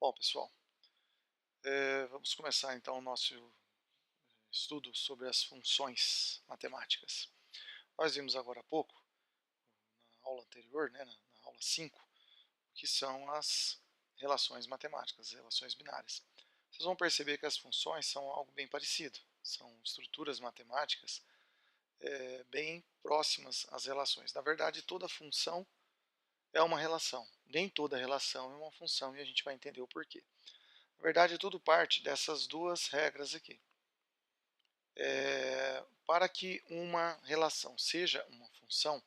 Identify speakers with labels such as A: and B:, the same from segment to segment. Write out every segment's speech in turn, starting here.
A: Bom, pessoal, vamos começar então o nosso estudo sobre as funções matemáticas. Nós vimos agora há pouco, na aula anterior, na aula 5, que são as relações matemáticas, as relações binárias. Vocês vão perceber que as funções são algo bem parecido, são estruturas matemáticas bem próximas às relações. Na verdade, toda função é uma relação, nem toda relação é uma função e a gente vai entender o porquê. Na verdade, tudo parte dessas duas regras aqui. Para que uma relação seja uma função,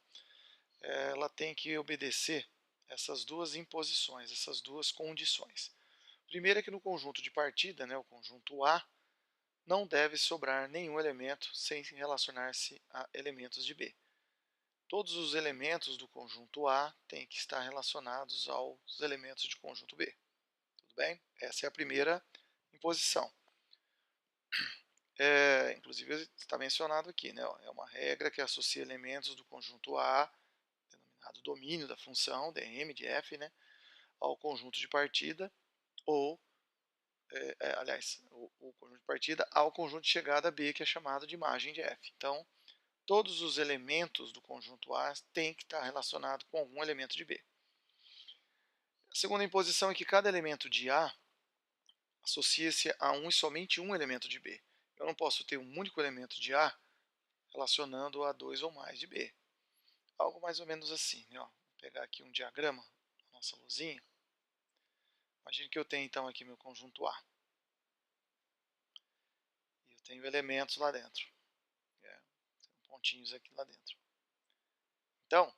A: ela tem que obedecer essas duas imposições, essas duas condições. Primeiro é que no conjunto de partida, o conjunto A, não deve sobrar nenhum elemento sem relacionar-se a elementos de B. Todos os elementos do conjunto A têm que estar relacionados aos elementos do conjunto B. Tudo bem? Essa é a primeira imposição. Inclusive está mencionado aqui, é uma regra que associa elementos do conjunto A, denominado domínio da função, dm de f, ao conjunto de partida, ou, aliás, o conjunto de partida ao conjunto de chegada B, que é chamado de imagem de f. Então, todos os elementos do conjunto A têm que estar relacionados com algum elemento de B. A segunda imposição é que cada elemento de A associa-se a um e somente um elemento de B. Eu não posso ter um único elemento de A relacionando a dois ou mais de B. Algo mais ou menos assim. Vou pegar aqui um diagrama, nossa luzinha. Imagine que eu tenho então aqui meu conjunto A. E eu tenho elementos lá dentro. Tem pontinhos aqui lá dentro. Então,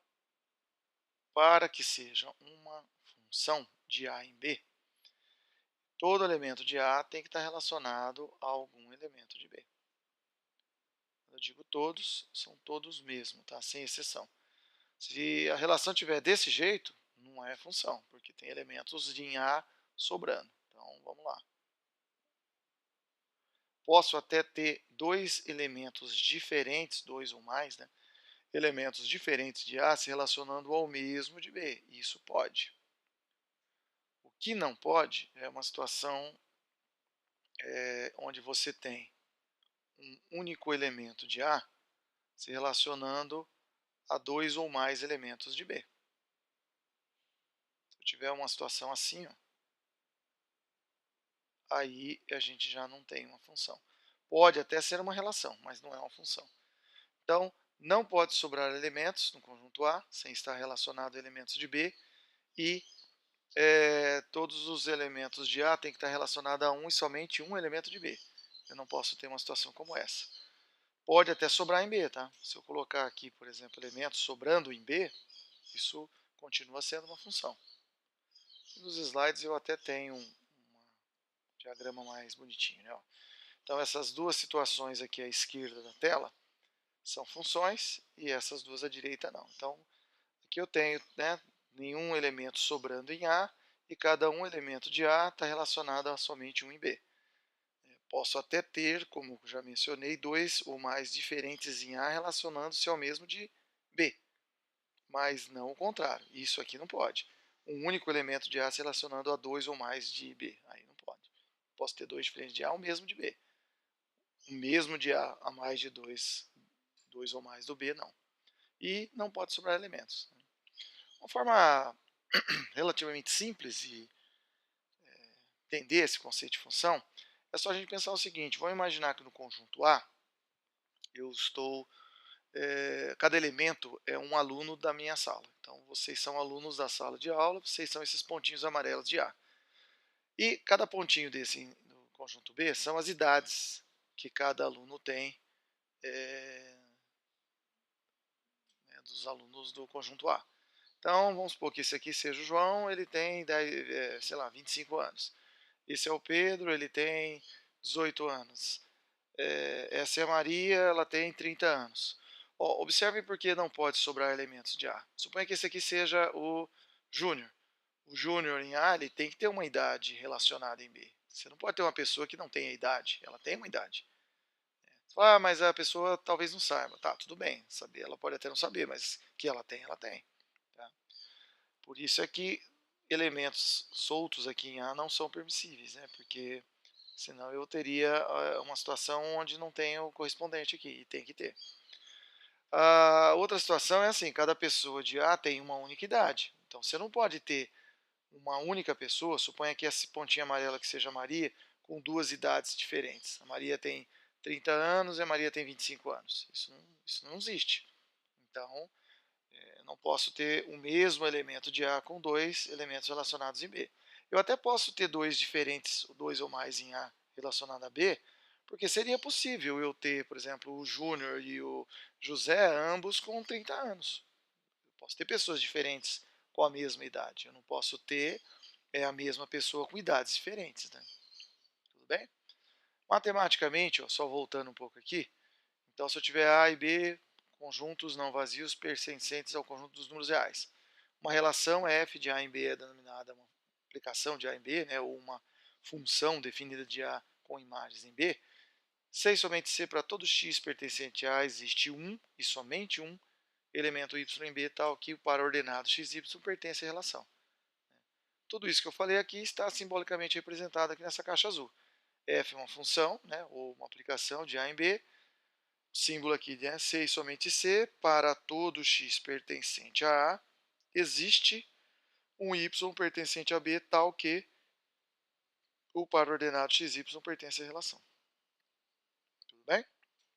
A: para que seja uma função de A em B, todo elemento de A tem que estar relacionado a algum elemento de B. Quando eu digo todos, são todos mesmo, tá? Sem exceção. Se a relação estiver desse jeito, não é função, porque tem elementos em A sobrando. Então, vamos lá. Posso até ter dois elementos diferentes, dois ou mais, elementos diferentes de A se relacionando ao mesmo de B. Isso pode. O que não pode é uma situação onde você tem um único elemento de A se relacionando a dois ou mais elementos de B. Se eu tiver uma situação assim, aí a gente já não tem uma função. Pode até ser uma relação, mas não é uma função. Então, não pode sobrar elementos no conjunto A sem estar relacionado a elementos de B, e todos os elementos de A têm que estar relacionados a um e somente um elemento de B. Eu não posso ter uma situação como essa. Pode até sobrar em B, tá? Se eu colocar aqui, por exemplo, elementos sobrando em B, isso continua sendo uma função. Nos slides eu até tenho um diagrama mais bonitinho, Então, essas duas situações aqui à esquerda da tela são funções e essas duas à direita não. Então, aqui eu tenho nenhum elemento sobrando em A e cada um elemento de A está relacionado a somente um em B. Posso até ter, como já mencionei, dois ou mais diferentes em A relacionando-se ao mesmo de B, mas não o contrário. Isso aqui não pode. Um único elemento de A se relacionando a dois ou mais de B. Aí não pode. Posso ter dois diferentes de A, o mesmo de B. O mesmo de A mais de dois ou mais do B, não. E não pode sobrar elementos. Uma forma relativamente simples de entender esse conceito de função é só a gente pensar o seguinte: vamos imaginar que no conjunto A eu estou cada elemento é um aluno da minha sala. Então, vocês são alunos da sala de aula, vocês são esses pontinhos amarelos de A. E cada pontinho desse no conjunto B são as idades que cada aluno tem dos alunos do conjunto A. Então, vamos supor que esse aqui seja o João, ele tem 10, sei lá, 25 anos. Esse é o Pedro, ele tem 18 anos. Essa é a Maria, ela tem 30 anos. Observem por que não pode sobrar elementos de A. Suponha que esse aqui seja o Júnior. O Júnior em A ele tem que ter uma idade relacionada em B. Você não pode ter uma pessoa que não tenha idade. Ela tem uma idade. Você fala, mas a pessoa talvez não saiba. Tá, tudo bem. Saber, ela pode até não saber, mas que ela tem, ela tem. Tá? Por isso é que elementos soltos aqui em A não são permissíveis, né? Porque senão eu teria uma situação onde não tem o correspondente aqui, e tem que ter. A outra situação é assim, cada pessoa de A tem uma única idade. Então você não pode ter uma única pessoa, suponha que essa pontinha amarela que seja Maria, com duas idades diferentes. A Maria tem 30 anos e a Maria tem 25 anos. Isso não existe. Então, eu não posso ter o mesmo elemento de A com dois elementos relacionados em B. Eu até posso ter dois diferentes, dois ou mais em A relacionado a B, porque seria possível eu ter, por exemplo, o Júnior e o José, ambos com 30 anos. Eu posso ter pessoas diferentes com a mesma idade. Eu não posso ter a mesma pessoa com idades diferentes. Né? Tudo bem? Matematicamente, ó, só voltando um pouco aqui, então se eu tiver A e B, conjuntos não vazios pertencentes ao conjunto dos números reais. Uma relação f de A em B é denominada uma aplicação de A em B, né, ou uma função definida de A com imagens em B. Se e somente C para todo x pertencente a existe um e somente um elemento y em B, tal que para ordenado xy pertence à relação. Tudo isso que eu falei aqui está simbolicamente representado aqui nessa caixa azul. F é uma função, né, ou uma aplicação de A em B. Símbolo aqui, né, C e somente C, para todo x pertencente a A, existe um y pertencente a B tal que o par ordenado xy pertence à relação.